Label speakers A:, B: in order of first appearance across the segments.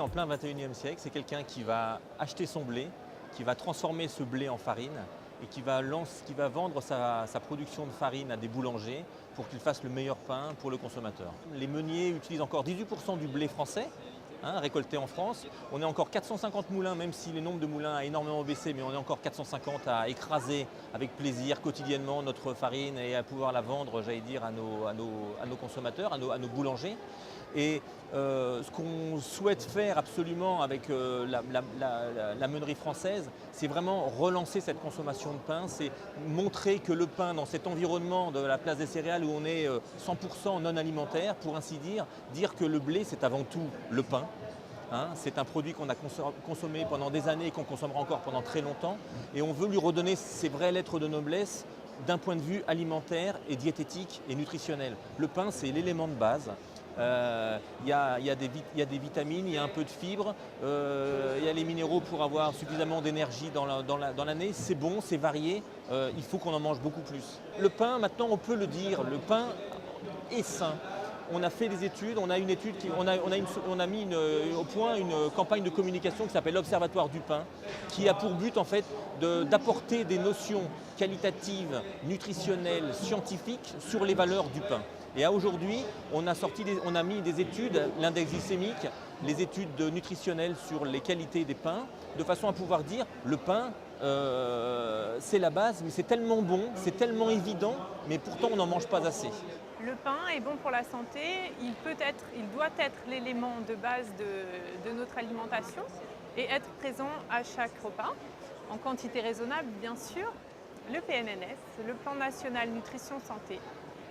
A: en plein 21e siècle, c'est quelqu'un qui va acheter son blé, qui va transformer ce blé en farine et qui va vendre sa production de farine à des boulangers pour qu'ils fassent le meilleur pain pour le consommateur. Les meuniers utilisent encore 18% du blé français, récolté en France. On est encore 450 moulins, même si le nombre de moulins a énormément baissé, mais on est encore 450 à écraser avec plaisir quotidiennement notre farine et à pouvoir la vendre, j'allais dire, à nos consommateurs, à nos boulangers. Et ce qu'on souhaite faire absolument avec la meunerie française, c'est vraiment relancer cette consommation de pain, c'est montrer que le pain, dans cet environnement de la place des céréales où on est 100% non alimentaire, pour ainsi dire que le blé, c'est avant tout le pain. C'est un produit qu'on a consommé pendant des années et qu'on consommera encore pendant très longtemps. Et on veut lui redonner ses vraies lettres de noblesse d'un point de vue alimentaire et diététique et nutritionnel. Le pain, c'est l'élément de base. Il y a des vitamines, il y a un peu de fibres, il y a les minéraux pour avoir suffisamment d'énergie dans l'année. C'est bon, c'est varié, il faut qu'on en mange beaucoup plus. Le pain, maintenant on peut le dire, le pain est sain. On a fait des études, on a mis au point une campagne de communication qui s'appelle l'Observatoire du pain, qui a pour but en fait d'apporter des notions qualitatives, nutritionnelles, scientifiques sur les valeurs du pain. Et aujourd'hui, on a mis des études, l'index glycémique, les études nutritionnelles sur les qualités des pains, de façon à pouvoir dire le pain, c'est la base, mais c'est tellement bon, c'est tellement évident, mais pourtant on n'en mange pas assez.
B: Le pain est bon pour la santé, il doit être l'élément de base de notre alimentation et être présent à chaque repas, en quantité raisonnable bien sûr. Le PNNS, le Plan National Nutrition Santé,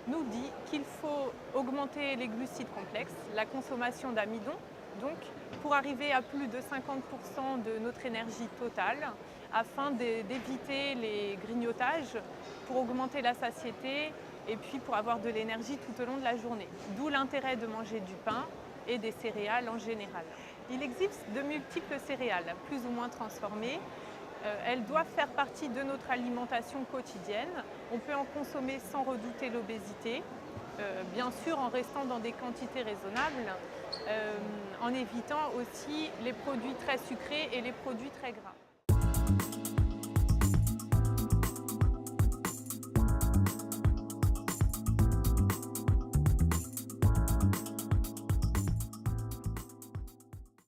B: nous dit qu'il faut augmenter les glucides complexes, la consommation d'amidon, donc pour arriver à plus de 50% de notre énergie totale, afin d'éviter les grignotages, pour augmenter la satiété et puis pour avoir de l'énergie tout au long de la journée. D'où l'intérêt de manger du pain et des céréales en général. Il existe de multiples céréales, plus ou moins transformées. Elles doivent faire partie de notre alimentation quotidienne. On peut en consommer sans redouter l'obésité, bien sûr en restant dans des quantités raisonnables, en évitant aussi les produits très sucrés et les produits très gras.